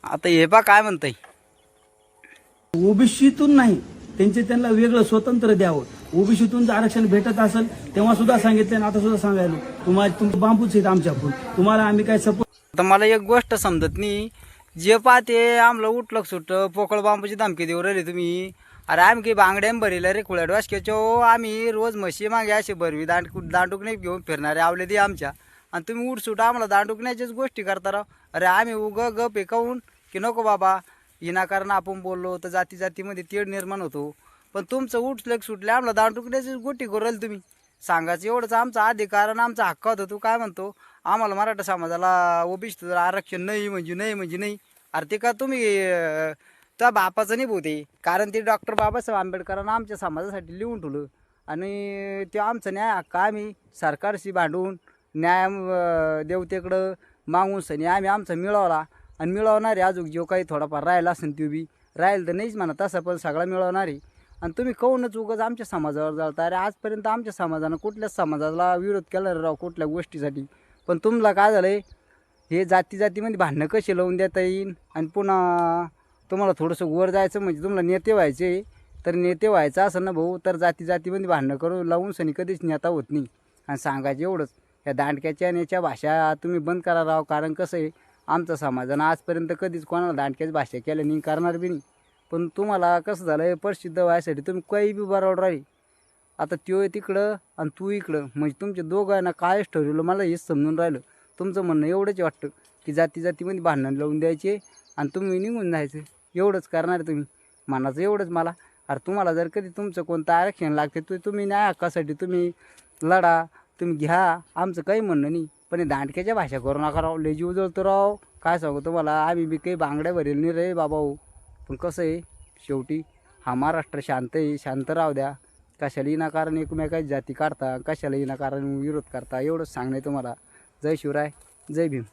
आता हे पा काय म्हणताय, ओबीसीतून नाही, त्यांना वेगळं स्वतंत्र द्यावं। ओबीसीतून जर आरक्षण भेटत असेल तेव्हा सुद्धा सांगितलं आणि आता सुद्धा सांगायला तुमचं बांबूच आहेत आमच्याकडून, तुम्हाला आम्ही काय सपोर्ट। आता मला एक गोष्ट समजत नाही, जे पाहते आम्हाला उठलं सुट पोकळ बांबूची धमकी देऊ राहिले तुम्ही। अरे आम्ही काही बांगड्याम भरेल रे खुळ्यात वाशक्याचो, आम्ही रोज म्हशी मागे असे भरवी दांडूक नाही घेऊन फिरणारे आवले ते आमच्या, आणि तुम्ही उठसूट आम्हाला दांडुकण्याच्याच गोष्टी करता राव। अरे आम्ही गप काऊन की नको बाबा, विनाकारण आपण बोललो तर जाती जातीमध्ये तेढ निर्माण होतो, पण तुमचं उठलं सुटले आम्हाला दांडुकण्याचीच गोष्टी करू राहिले तुम्ही। सांगायचं एवढंच आमचा अधिकार आणि आमचा हक्क होता। तू काय म्हणतो आम्हाला मराठा समाजाला ओबीसी आरक्षण नाही म्हणजे नाही। अरे ते का तुम्ही त्या बापाचं नाही बोलते, कारण ते डॉक्टर बाबासाहेब आंबेडकरांना आमच्या समाजासाठी लिहून ठेवलं, आणि ते आमचा न्याय हक्क आम्ही सरकारशी भांडून न्याय देवतेकडं मागून सनी आम्ही आमचा मिळवला, आणि मिळवणारे अजून जो काही थोडाफार राहिला असेल तो बी राहील तर नाहीच म्हणा तसं, पण सगळा मिळवणारे। आणि तुम्ही काहूनच उगाच आमच्या समाजावर जाळता। अरे आजपर्यंत आमच्या समाजानं कुठल्याच समाजाला विरोध केला रे राव कुठल्या गोष्टीसाठी, पण तुम्हाला काय झालं आहे, हे जातीमध्ये भांडणं कसे लावून देता येईल, आणि पुन्हा तुम्हाला थोडंसं वर जायचं म्हणजे तुम्हाला नेते व्हायचे, तर नेते व्हायचं असं ना भाऊ, तर जातीमध्ये भांडणं करून लावून सनी कधीच नेता होत नाही। आणि सांगायचं एवढंच, या दांडक्याच्या आणि याच्या भाषा तुम्ही बंद करा राव, कारण कसं आहे आमच्या समाजानं आजपर्यंत कधीच कोणाला दांडक्याची भाषा केल्या नाही, करणार बी नाही। पण तुम्हाला कसं झालं आहे, प्रसिद्ध व्हायसाठी तुम्ही काही बी बरोबर राहील। आता त्यो तिकडं आणि तू इकडं, म्हणजे तुमच्या दोघांना कायच ठरवलं मला हेच समजून राहिलं। तुमचं म्हणणं एवढंच वाटतं की जातीमध्ये भांडण लावून द्यायचे आणि तुम्ही निघून जायचं, एवढंच करणार तुम्ही। म्हणायचं एवढंच मला, अरे तुम्हाला जर कधी तुमचं कोणतं आरक्षण लागते तर तुम्ही न्याय हक्कासाठी तुम्ही लढा, तुम्ही घ्या, आमचं काही म्हणणं नाही। पण हे दांडक्याच्या भाषा करू नका राव, लय जीव जळतो राव। काय सांगू तुम्हाला, आम्ही बी काही बांगड्या भरेल नाही रे बाबा हो, पण कसं आहे शेवटी हा महाराष्ट्र शांत आहे, शांत राहू द्या। कशाला विनाकारण एकमेकाची जाती काढता, कशाला विनाकारण विरोध करता, एवढंच सांगणे तुम्हाला। जय शिवराय, जय भीम।